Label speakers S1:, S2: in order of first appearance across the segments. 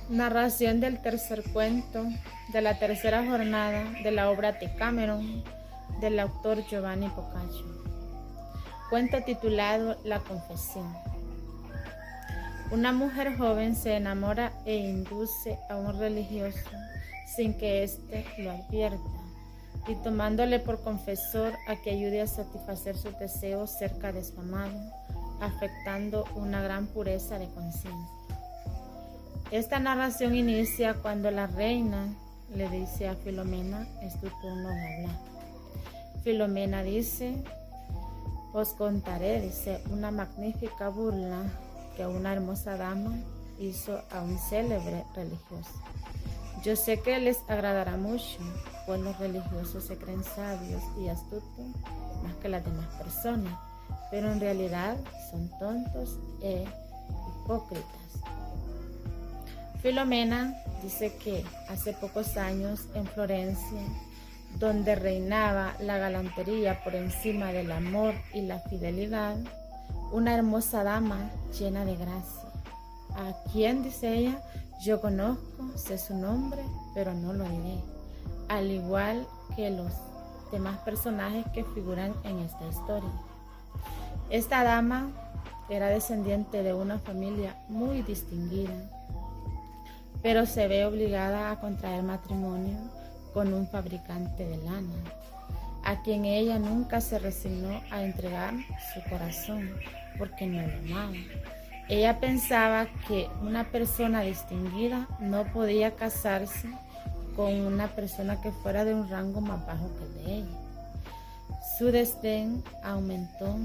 S1: Narración del tercer cuento de la tercera jornada de la obra Decameron del autor Giovanni Boccaccio. Cuento titulado La confesión. Una mujer joven se enamora e induce a un religioso sin que éste lo advierta, y tomándole por confesor a que ayude a satisfacer sus deseos cerca de su amado, afectando una gran pureza de conciencia. Esta narración inicia cuando la reina le dice a Filomena: es tu turno de hablar. Filomena dice: os contaré, dice, una magnífica burla que una hermosa dama hizo a un célebre religioso. Yo sé que les agradará mucho, pues los religiosos se creen sabios y astutos más que las demás personas, pero en realidad son tontos e hipócritas. Filomena dice que hace pocos años en Florencia, donde reinaba la galantería por encima del amor y la fidelidad, una hermosa dama llena de gracia, a quien, dice ella, yo conozco, sé su nombre, pero no lo diré, al igual que los demás personajes que figuran en esta historia. Esta dama era descendiente de una familia muy distinguida, pero se ve obligada a contraer matrimonio con un fabricante de lana, a quien ella nunca se resignó a entregar su corazón, porque no lo amaba. Ella pensaba que una persona distinguida no podía casarse con una persona que fuera de un rango más bajo que el de ella. Su desdén aumentó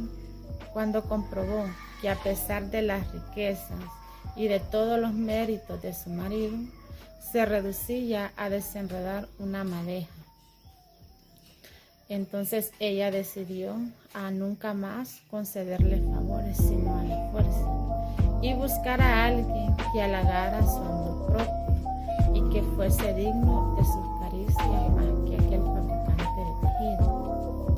S1: cuando comprobó que a pesar de las riquezas y de todos los méritos de su marido, se reducía a desenredar una madeja. Entonces ella decidió a nunca más concederle favores, sino a la fuerza, y buscar a alguien que halagara su amor propio y que fuese digno de sus caricias más que aquel fabricante de tejido.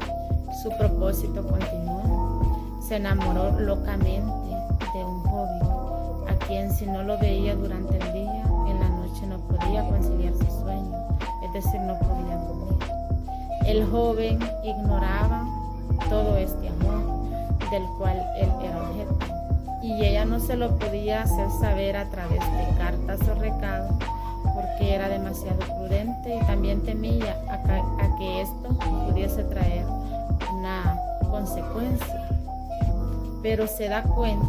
S1: Su propósito continuó. Se enamoró locamente de un joven, a quien si no lo veía durante el día, en la noche no podía conciliar su sueño, es decir, no podía dormir. El joven ignoraba todo este amor del cual él era objeto, y ella no se lo podía hacer saber a través de cartas o recados, porque era demasiado prudente y también temía a que esto pudiese traer una consecuencia. Pero se da cuenta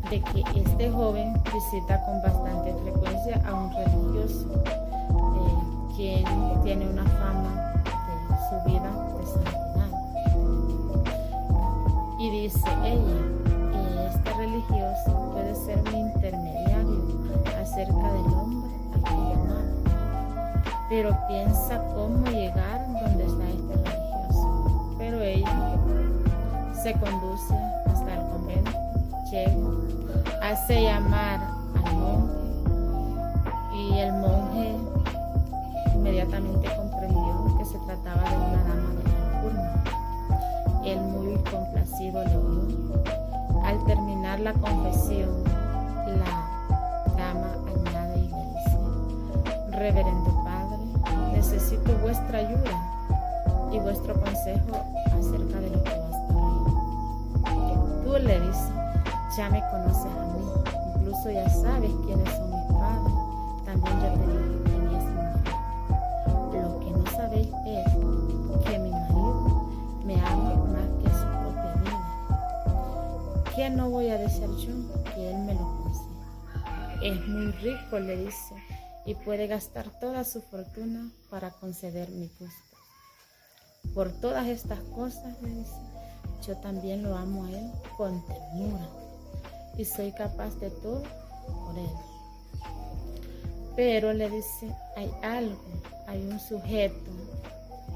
S1: de que este joven visita con bastante frecuencia a un religioso, quien tiene una fama de su vida de santidad. Y dice ella: este religioso puede ser mi intermediario acerca del hombre al que he amado, pero piensa cómo llegar donde está este religioso. Pero ella se conduce hasta el convento, llega, hace llamar al monje, y el monje inmediatamente comprendió que se trataba de una dama de la forma. Él, muy complacido, le oyó. Al terminar la confesión, la dama añade y le dice: reverendo padre, necesito vuestra ayuda y vuestro consejo acerca de lo que basta oír. Tú, le dice, ya me conoces a mí, incluso ya sabes quiénes son mis padres. También yo te dije quién es mi marido. Lo que no sabéis es que mi marido me ama más que su propia vida. ¿Qué no voy a desear yo? Que él me lo conceda. Es muy rico, le dice, y puede gastar toda su fortuna para conceder mis gustos. Por todas estas cosas, le dice, yo también lo amo a él con ternura y soy capaz de todo por él. Pero, le dice, hay un sujeto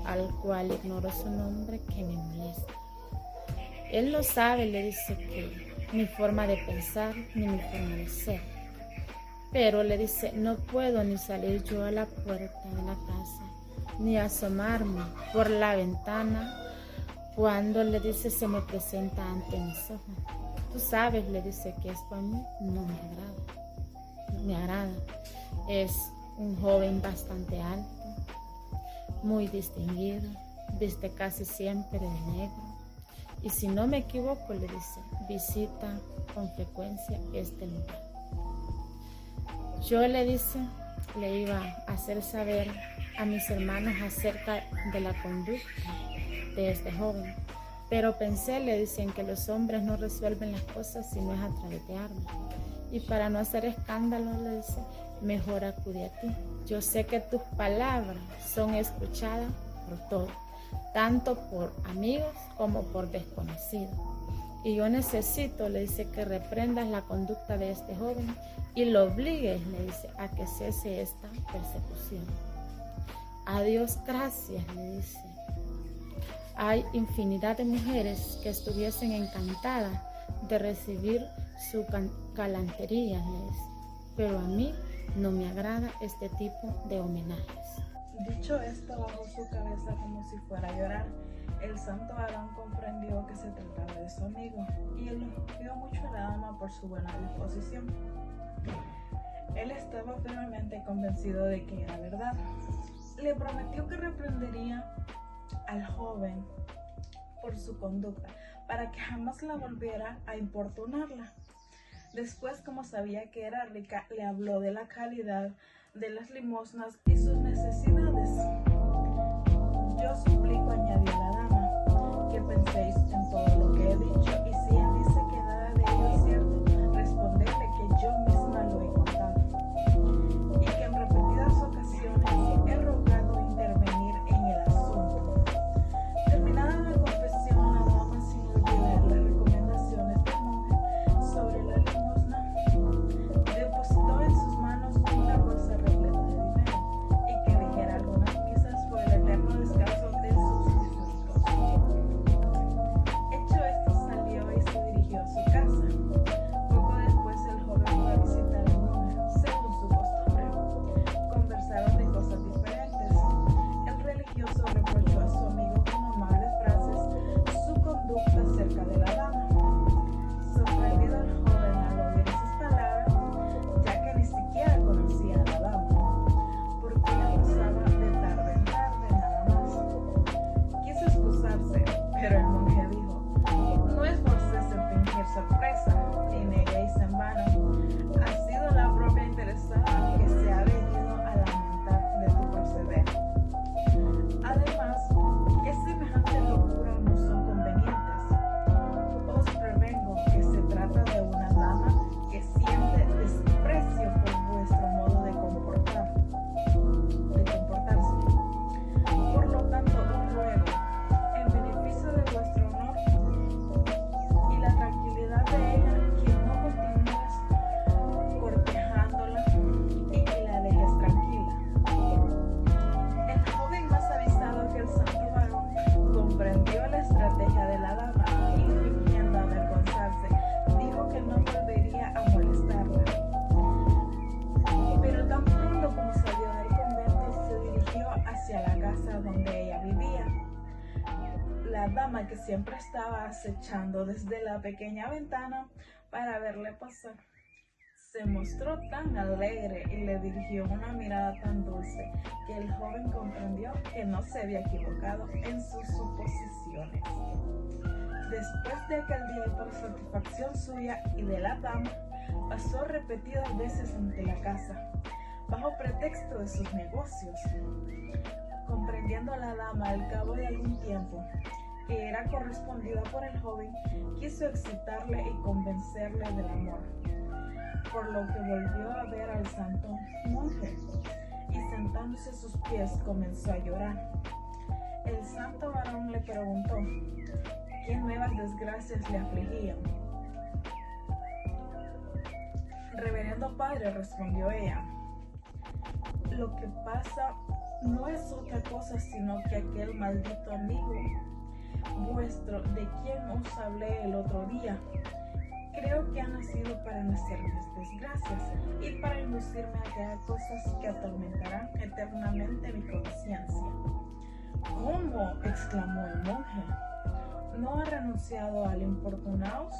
S1: al cual ignoro su nombre que me molesta. Él no sabe, le dice, que mi forma de pensar ni mi forma de ser. Pero, le dice, no puedo ni salir yo a la puerta de la casa, ni asomarme por la ventana cuando, le dice, se me presenta ante mis ojos. Tú sabes, le dice, que esto a mí no me agrada. Es un joven bastante alto, muy distinguido, viste casi siempre de negro. Y si no me equivoco, le dice, visita con frecuencia este lugar. Yo le iba a hacer saber a mis hermanos acerca de la conducta de este joven. Pero pensé, le dicen, que los hombres no resuelven las cosas si no es a través de armas. Y para no hacer escándalo, le dice, mejor acude a ti. Yo sé que tus palabras son escuchadas por todos, tanto por amigos como por desconocidos. Y yo necesito, le dice, que reprendas la conducta de este joven y lo obligues, le dice, a que cese esta persecución. A Dios gracias, le dice. Hay infinidad de mujeres que estuviesen encantadas de recibir su galantería, le dice, pero a mí no me agrada este tipo de homenajes.
S2: Dicho esto, bajó su cabeza como si fuera a llorar. El santo varón comprendió que se trataba de su amigo y elogió mucho a la dama por su buena disposición. Él estaba firmemente convencido de que era verdad. Le prometió que reprendería al joven por su conducta para que jamás la volviera a importunarla. Después, como sabía que era rica, le habló de la calidad de las limosnas y sus necesidades. Yo suplico, añadió la dama, que penséis en todo lo que he dicho, y si él dice que nada de ello es cierto, responderle que yo misma lo he contado, y que en repetidas ocasiones he rogado intervenir en el asunto. Terminada la confesión, la dama, sin olvidar las recomendaciones del monje sobre la limosna, depositó en sus manos una bolsa repleta de dinero y que dijera algunas misas por el eterno descanso de sus difuntos. Hecho esto, salió y se dirigió a su casa. Poco después el joven fue a visitar al monje, según su costumbre. Conversaron de cosas diferentes. El religioso reprochó a su amigo con amables frases su conducta acerca de la dama. Sorprendido el joven al oír esas palabras, ya que ni siquiera conocía a la dama, porque la pasaba de tarde en tarde nada más. Quiso excusarse, pero el monje dijo, no esforcéis en fingir sorpresa, ni neguéis en vano. Ha sido la propia interesada que se ha venido a lamentar de tu proceder. Además, que semejante locura no son convenientes. Os prevengo que se trata de una dama que siente desprecio por vuestro modo de comportarse. Por lo tanto, os ruego, en beneficio de vuestro honor y la tranquilidad de ella, que no continúes cortejándola y que la dejes tranquila. El joven, más avisado que el santo varón, comprendió la estrategia de la dama y, fingiendo avergonzarse, dijo que no volvería a molestarla. Pero tan pronto como salió del convento, se dirigió hacia la casa donde ella vivía. La dama, que siempre estaba acechando desde la pequeña ventana para verle pasar, se mostró tan alegre y le dirigió una mirada tan dulce que el joven comprendió que no se había equivocado en sus suposiciones. Después de aquel día, y por satisfacción suya y de la dama, pasó repetidas veces ante la casa, bajo pretexto de sus negocios. Comprendiendo la dama al cabo de algún tiempo que era correspondida por el joven, quiso excitarle y convencerle del amor, por lo que volvió a ver al santo monje y, sentándose a sus pies, comenzó a llorar. El santo varón le preguntó qué nuevas desgracias le afligían. Reverendo padre, respondió ella, lo que pasa no es otra cosa sino que aquel maldito amigo vuestro, de quien os hablé el otro día, creo que ha nacido para hacerles desgracias y para inducirme a que haga cosas que atormentarán eternamente mi conciencia. ¿Cómo?, exclamó el monje. ¿No ha renunciado al importunaos?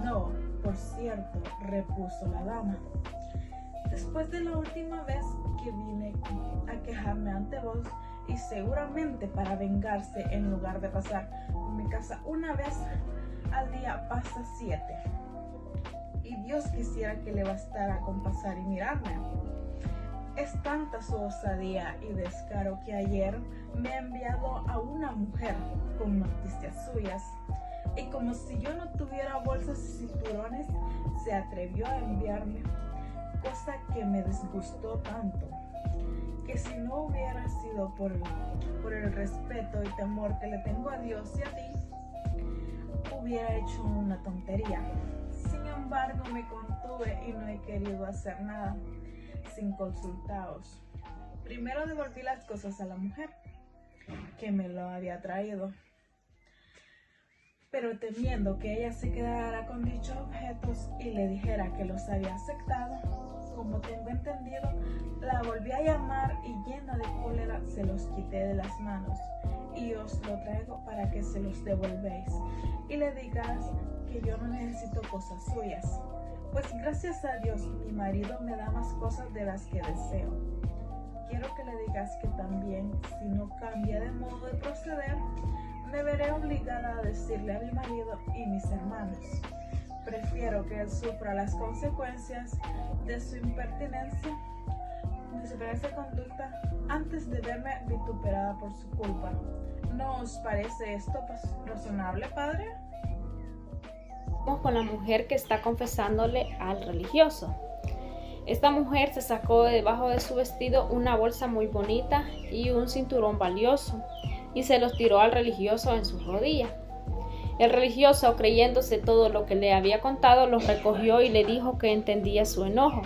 S2: No, por cierto, repuso la dama. Después de la última vez que vine a quejarme ante vos, y seguramente para vengarse, en lugar de pasar por mi casa una vez al día, pasa 7. Y Dios quisiera que le bastara con pasar y mirarme. Es tanta su osadía y descaro que ayer me ha enviado a una mujer con noticias suyas. Y como si yo no tuviera bolsas y cinturones, se atrevió a enviarme, cosa que me disgustó tanto, que si no hubiera sido por el respeto y temor que le tengo a Dios y a ti, hubiera hecho una tontería. Sin embargo, me contuve y no he querido hacer nada sin consultaros. Primero devolví las cosas a la mujer que me lo había traído, pero temiendo que ella se quedara con dichos objetos y le dijera que los había aceptado, como tengo entendido, la volví a llamar y llena de cólera se los quité de las manos y os lo traigo para que se los devolvéis y le digas que yo no necesito cosas suyas, pues gracias a Dios mi marido me da más cosas de las que deseo. Quiero que le digas que también, si no cambia de modo de proceder, me veré obligada a decirle a mi marido y mis hermanos. Prefiero que él sufra las consecuencias de su impertinencia, de su conducta, antes de verme vituperada por su culpa. ¿No os parece esto razonable, padre?
S3: Vamos con la mujer que está confesándole al religioso. Esta mujer se sacó de debajo de su vestido una bolsa muy bonita y un cinturón valioso y se los tiró al religioso en su rodilla. El religioso, creyéndose todo lo que le había contado, los recogió y le dijo que entendía su enojo,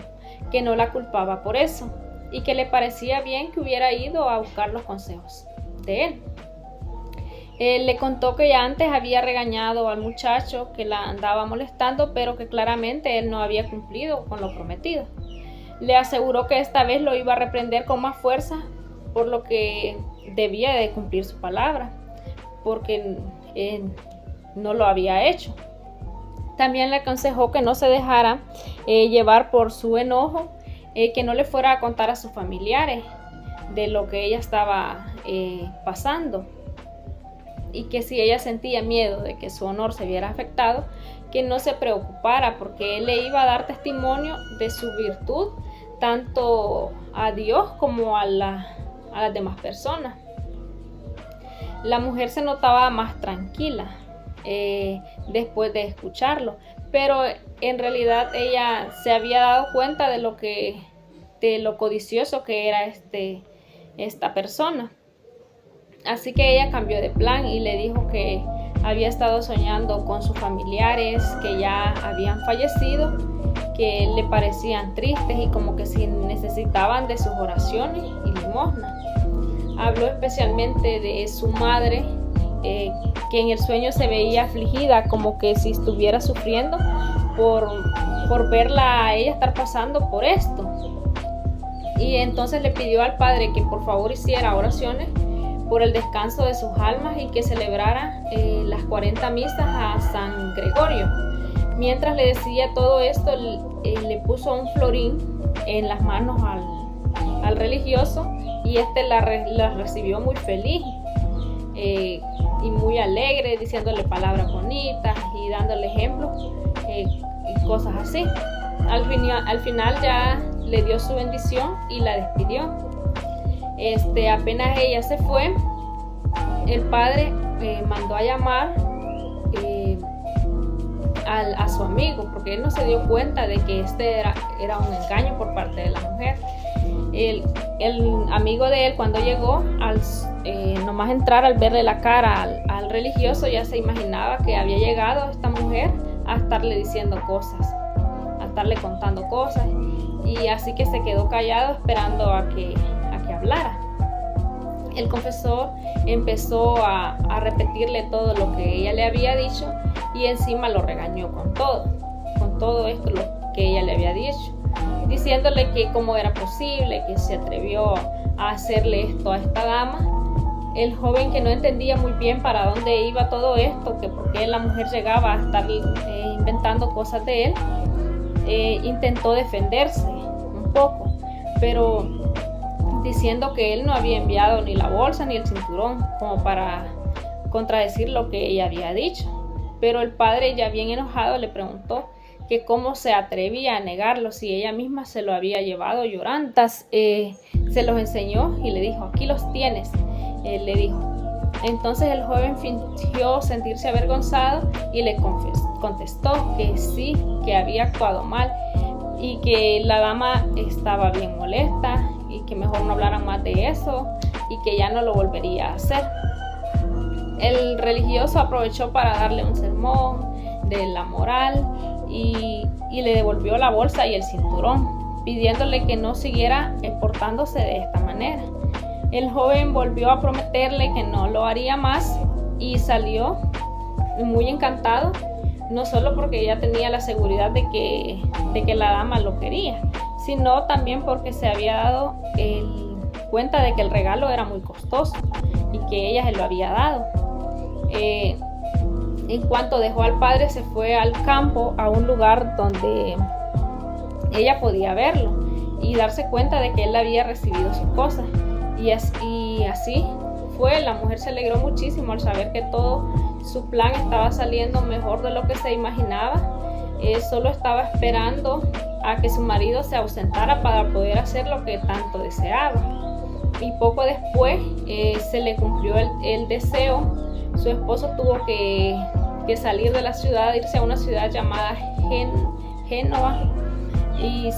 S3: que no la culpaba por eso y que le parecía bien que hubiera ido a buscar los consejos de él. Él le contó que ya antes había regañado al muchacho que la andaba molestando, pero que claramente él no había cumplido con lo prometido. Le aseguró que esta vez lo iba a reprender con más fuerza, por lo que debía de cumplir su palabra, porque no lo había hecho. También le aconsejó que no se dejara llevar por su enojo, que no le fuera a contar a sus familiares de lo que ella estaba pasando, y que si ella sentía miedo de que su honor se viera afectado, que no se preocupara, porque él le iba a dar testimonio de su virtud tanto a Dios como a las demás personas. La mujer se notaba más tranquila después de escucharlo, pero en realidad ella se había dado cuenta de lo codicioso que era esta persona. Así que ella cambió de plan y le dijo que había estado soñando con sus familiares que ya habían fallecido, que le parecían tristes y como que si necesitaban de sus oraciones y limosna. Habló especialmente de su madre, que en el sueño se veía afligida, como que si estuviera sufriendo por verla a ella estar pasando por esto. Y entonces le pidió al padre que por favor hiciera oraciones por el descanso de sus almas y que celebrara las 40 misas a San Gregorio. Mientras le decía todo esto, le puso un florín en las manos al religioso y la recibió muy feliz y muy alegre, diciéndole palabras bonitas y dándole ejemplos y cosas así. Al final ya le dio su bendición y la despidió. Apenas ella se fue, el padre mandó a llamar a su amigo, porque él no se dio cuenta de que era un engaño por parte de la mujer. El amigo de él, cuando llegó, nomás entrar, al verle la cara al religioso, ya se imaginaba que había llegado esta mujer a estarle diciendo cosas, a estarle contando cosas, y así que se quedó callado esperando a que hablara. El confesor empezó a repetirle todo lo que ella le había dicho y encima lo regañó con todo esto lo que ella le había dicho, diciéndole que cómo era posible que se atrevió a hacerle esto a esta dama. El joven, que no entendía muy bien para dónde iba todo esto, que por qué la mujer llegaba a estar inventando cosas de él, intentó defenderse un poco, pero diciendo que él no había enviado ni la bolsa ni el cinturón, como para contradecir lo que ella había dicho. Pero el padre, ya bien enojado, le preguntó que cómo se atrevía a negarlo si ella misma se lo había llevado llorando. Se los enseñó y le dijo: aquí los tienes, le dijo. Entonces el joven fingió sentirse avergonzado y le contestó que sí, que había actuado mal y que la dama estaba bien molesta y que mejor no hablaran más de eso y que ya no lo volvería a hacer. El religioso aprovechó para darle un sermón de la moral y le devolvió la bolsa y el cinturón, pidiéndole que no siguiera portándose de esta manera. El joven volvió a prometerle que no lo haría más y salió muy encantado, no solo porque ella tenía la seguridad de que la dama lo quería, sino también porque se había dado cuenta de que el regalo era muy costoso y que ella se lo había dado. En cuanto dejó al padre, se fue al campo, a un lugar donde ella podía verlo y darse cuenta de que él había recibido sus cosas. Y así fue. La mujer se alegró muchísimo al saber que todo su plan estaba saliendo mejor de lo que se imaginaba. Solo estaba esperando a que su marido se ausentara para poder hacer lo que tanto deseaba. Y poco después se le cumplió el deseo. Su esposo tuvo que salir de la ciudad, irse a una ciudad llamada Génova. Y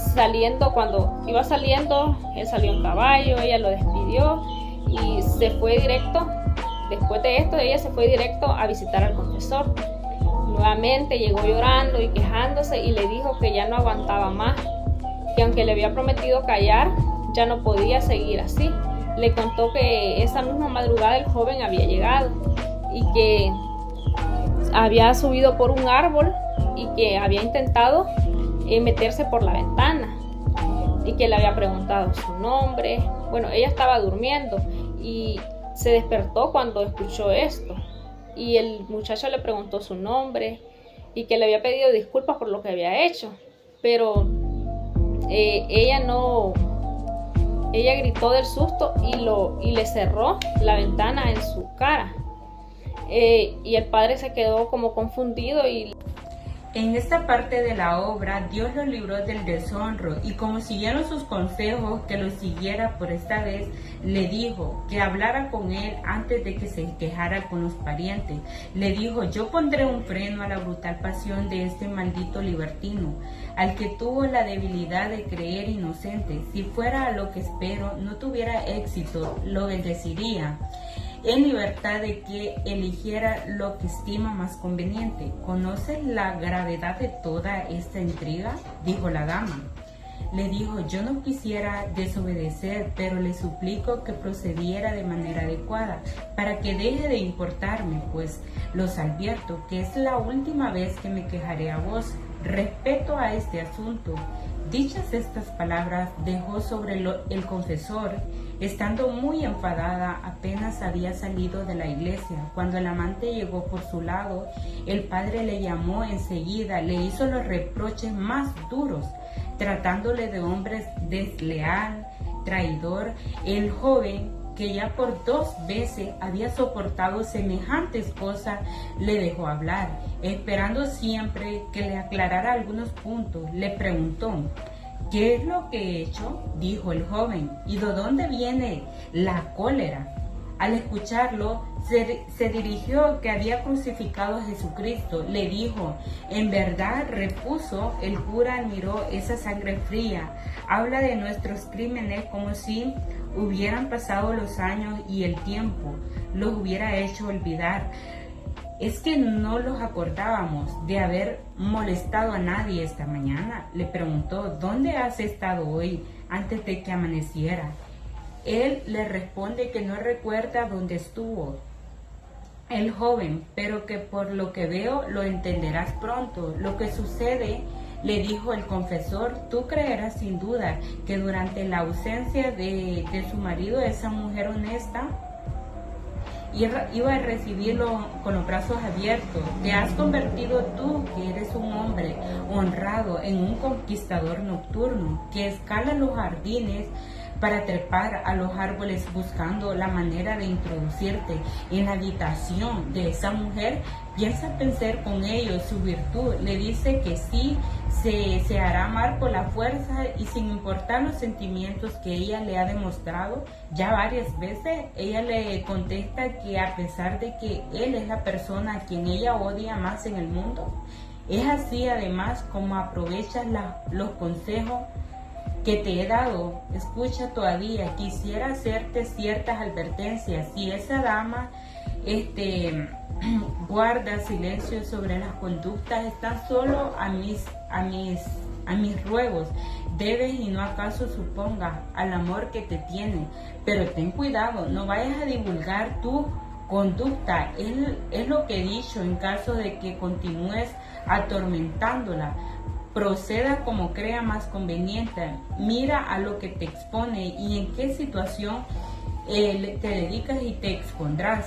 S3: cuando iba saliendo, él salió en caballo, ella lo despidió y se fue directo. Después de esto, ella se fue directo a visitar al confesor. Nuevamente llegó llorando y quejándose y le dijo que ya no aguantaba más, que aunque le había prometido callar, ya no podía seguir así. Le contó que esa misma madrugada el joven había llegado y que había subido por un árbol y que había intentado meterse por la ventana y que le había preguntado su nombre. Bueno, ella estaba durmiendo y se despertó cuando escuchó esto y el muchacho le preguntó su nombre y que le había pedido disculpas por lo que había hecho, pero ella gritó del susto y le cerró la ventana en su cara. Y el padre se quedó como confundido y
S4: en esta parte de la obra, Dios los libró del deshonro y como siguieron sus consejos que los siguiera por esta vez, le dijo que hablara con él antes de que se quejara con los parientes. Le dijo: yo pondré un freno a la brutal pasión de este maldito libertino, al que tuvo la debilidad de creer inocente. Si fuera a lo que espero, no tuviera éxito, lo bendeciría en libertad de que eligiera lo que estima más conveniente. ¿Conoces la gravedad de toda esta intriga?, dijo la dama. Le dijo: yo no quisiera desobedecer, pero le suplico que procediera de manera adecuada, para que deje de importarme, pues los advierto que es la última vez que me quejaré a vos respecto a este asunto. Dichas estas palabras, dejó sobre el confesor. Estando muy enfadada, apenas había salido de la iglesia. Cuando el amante llegó por su lado, el padre le llamó enseguida, le hizo los reproches más duros, tratándole de hombre desleal, traidor. El joven, que ya por 2 veces había soportado semejantes cosas, le dejó hablar, esperando siempre que le aclarara algunos puntos. Le preguntó: ¿qué es lo que he hecho?, dijo el joven, ¿y de dónde viene la cólera? Al escucharlo, se dirigió que había crucificado a Jesucristo. Le dijo: en verdad, repuso. El cura admiró esa sangre fría. Habla de nuestros crímenes como si hubieran pasado los años y el tiempo los hubiera hecho olvidar. ¿Es que no los acordábamos de haber molestado a nadie esta mañana? Le preguntó: ¿dónde has estado hoy antes de que amaneciera? Él le responde que no recuerda dónde estuvo. El joven: pero que por lo que veo lo entenderás pronto. Lo que sucede, le dijo el confesor, tú creerás sin duda que durante la ausencia de su marido, esa mujer honesta iba a recibirlo con los brazos abiertos. Te has convertido tú, que eres un hombre honrado, en un conquistador nocturno que escala los jardines para trepar a los árboles buscando la manera de introducirte en la habitación de esa mujer. Piensa vencer con ellos su virtud. Le dice que sí, se hará amar por la fuerza y sin importar los sentimientos que ella le ha demostrado ya varias veces. Ella le contesta que a pesar de que él es la persona a quien ella odia más en el mundo, es así además como aprovechas los consejos que te he dado. Escucha todavía, quisiera hacerte ciertas advertencias. Si esa dama guarda silencio sobre las conductas, está solo a mis ruegos. Debes y no acaso supongas al amor que te tiene, pero ten cuidado, no vayas a divulgar tu conducta. Es lo que he dicho, en caso de que continúes atormentándola. Proceda como crea más conveniente. Mira a lo que te expone y en qué situación te dedicas y te expondrás.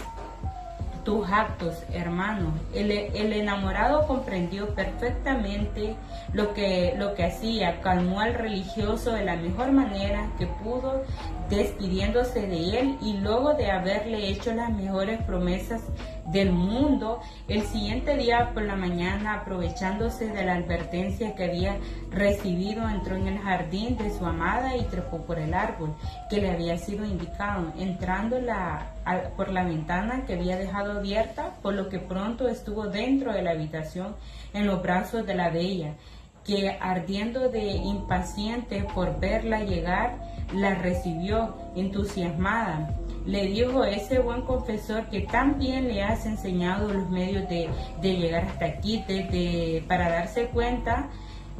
S4: Tus actos, hermano. El enamorado comprendió perfectamente lo que hacía, calmó al religioso de la mejor manera que pudo, despidiéndose de él, y luego de haberle hecho las mejores promesas del mundo, el siguiente día por la mañana, aprovechándose de la advertencia que había recibido, entró en el jardín de su amada y trepó por el árbol que le había sido indicado, entrando por la ventana que había dejado abierta, por lo que pronto estuvo dentro de la habitación en los brazos de la bella, que ardiendo de impaciente por verla llegar, la recibió entusiasmada. Le dijo: ese buen confesor que tan bien le has enseñado los medios de llegar hasta aquí, para darse cuenta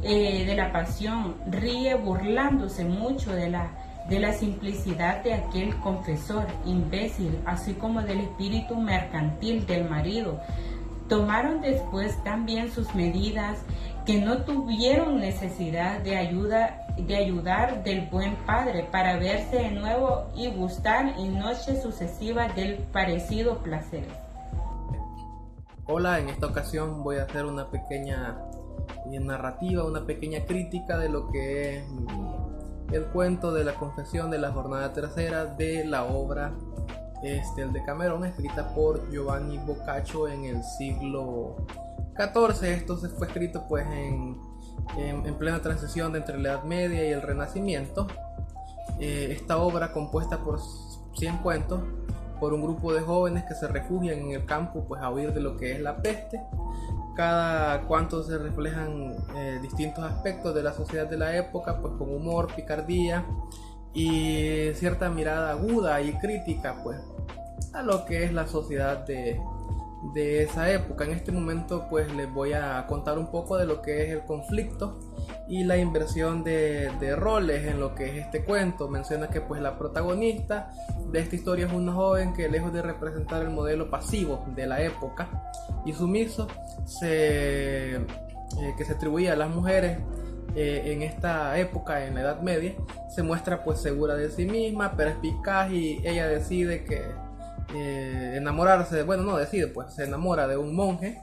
S4: de la pasión, ríe burlándose mucho de la simplicidad de aquel confesor imbécil, así como del espíritu mercantil del marido. Tomaron después también sus medidas, que no tuvieron necesidad de ayudar del buen padre para verse de nuevo y gustar en noches sucesivas del parecido placer.
S5: Hola, en esta ocasión voy a hacer una pequeña narrativa, una pequeña crítica de lo que es el cuento de la confesión de la jornada tercera de la obra el Decamerón, escrita por Giovanni Boccaccio en el siglo XIV. Esto se fue escrito pues en plena transición entre la Edad Media y el Renacimiento. Esta obra, compuesta por 100 cuentos por un grupo de jóvenes que se refugian en el campo pues a huir de lo que es la peste. Cada cuento se reflejan distintos aspectos de la sociedad de la época, pues con humor, picardía y cierta mirada aguda y crítica pues a lo que es la sociedad de esa época. En este momento pues les voy a contar un poco de lo que es el conflicto y la inversión de roles en lo que es este cuento. Menciona que pues la protagonista de esta historia es una joven que, lejos de representar el modelo pasivo de la época y sumiso que se atribuía a las mujeres en esta época, en la Edad Media, se muestra pues segura de sí misma, perspicaz, y ella decide que se enamora de un monje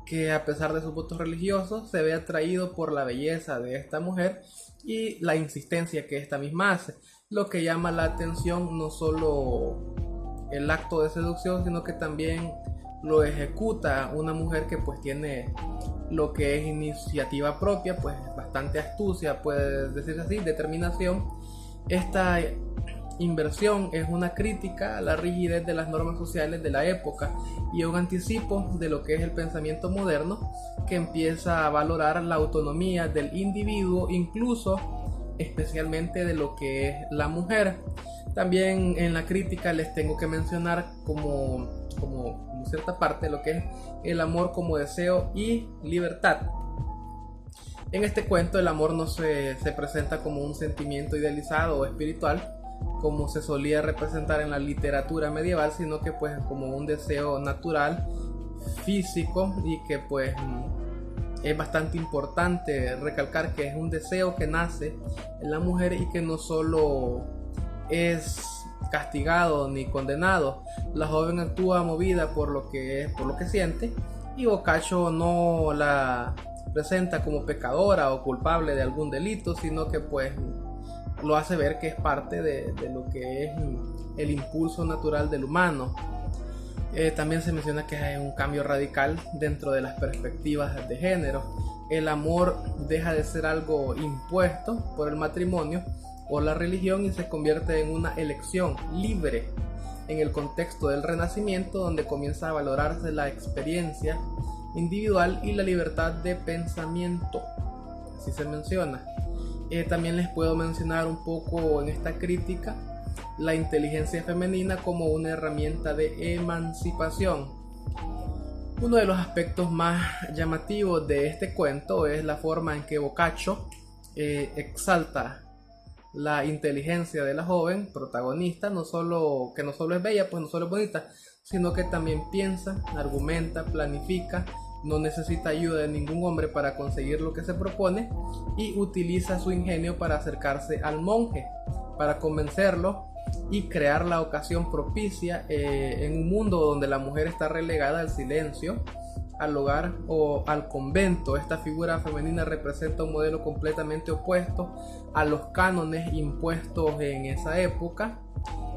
S5: que, a pesar de sus votos religiosos, se ve atraído por la belleza de esta mujer y la insistencia que esta misma hace. Lo que llama la atención no solo el acto de seducción, sino que también lo ejecuta una mujer que pues tiene lo que es iniciativa propia, pues bastante astucia, puede decirse así, determinación. Esta inversión es una crítica a la rigidez de las normas sociales de la época y un anticipo de lo que es el pensamiento moderno, que empieza a valorar la autonomía del individuo, incluso especialmente de lo que es la mujer. También en la crítica les tengo que mencionar como cierta parte de lo que es el amor como deseo y libertad. En este cuento el amor no se presenta como un sentimiento idealizado o espiritual, como se solía representar en la literatura medieval, sino que pues como un deseo natural, físico, y que pues es bastante importante recalcar que es un deseo que nace en la mujer y que no solo es castigado ni condenado. La joven actúa movida por lo que siente, y Boccaccio no la presenta como pecadora o culpable de algún delito, sino que pues lo hace ver que es parte de lo que es el impulso natural del humano. También se menciona que hay un cambio radical dentro de las perspectivas de género. El amor deja de ser algo impuesto por el matrimonio o la religión y se convierte en una elección libre en el contexto del Renacimiento, donde comienza a valorarse la experiencia individual y la libertad de pensamiento. Así se menciona. También les puedo mencionar un poco en esta crítica la inteligencia femenina como una herramienta de emancipación. Uno de los aspectos más llamativos de este cuento es la forma en que Boccaccio exalta la inteligencia de la joven protagonista, que no solo es bella, pues no solo es bonita, sino que también piensa, argumenta, planifica, no necesita ayuda de ningún hombre para conseguir lo que se propone, y utiliza su ingenio para acercarse al monje, para convencerlo y crear la ocasión propicia en un mundo donde la mujer está relegada al silencio, al hogar o al convento. Esta figura femenina representa un modelo completamente opuesto a los cánones impuestos en esa época,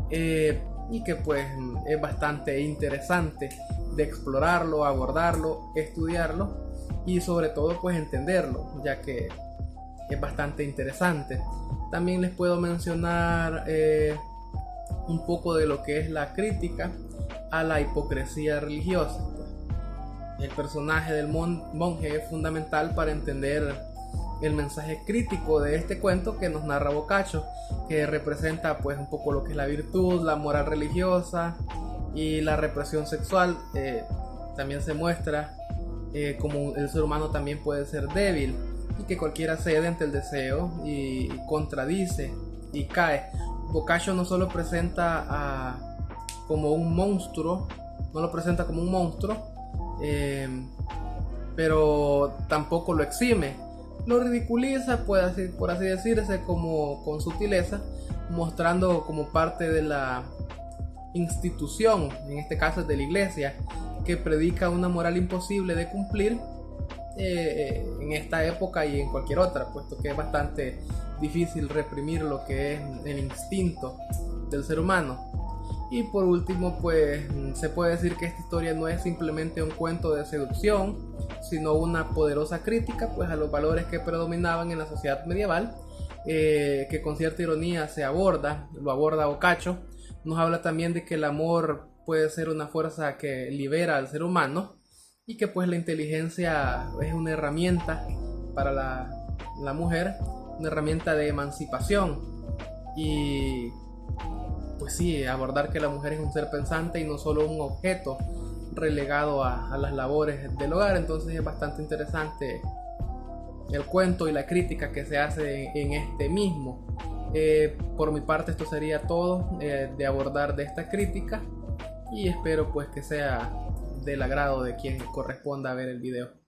S5: y que pues es bastante interesante de explorarlo, abordarlo, estudiarlo y sobre todo pues entenderlo, ya que es bastante interesante. También les puedo mencionar un poco de lo que es la crítica a la hipocresía religiosa. El personaje del monje es fundamental para entender el mensaje crítico de este cuento que nos narra Boccaccio, que representa pues un poco lo que es la virtud, la moral religiosa y la represión sexual. También se muestra como el ser humano también puede ser débil y que cualquiera cede ante el deseo y contradice y cae. Boccaccio no solo presenta como un monstruo, no lo presenta como un monstruo, pero tampoco lo exime, lo ridiculiza, por así decirse, como con sutileza, mostrando como parte de la institución, en este caso de la iglesia, que predica una moral imposible de cumplir en esta época y en cualquier otra, puesto que es bastante difícil reprimir lo que es el instinto del ser humano. Y por último, pues se puede decir que esta historia no es simplemente un cuento de seducción, sino una poderosa crítica pues a los valores que predominaban en la sociedad medieval, que con cierta ironía lo aborda Boccaccio. Nos habla también de que el amor puede ser una fuerza que libera al ser humano y que pues la inteligencia es una herramienta para la mujer, una herramienta de emancipación. Y pues sí, abordar que la mujer es un ser pensante y no solo un objeto relegado a las labores del hogar. Entonces es bastante interesante el cuento y la crítica que se hace en este mismo. Por mi parte esto sería todo de abordar de esta crítica, y espero pues que sea del agrado de quien corresponda ver el video.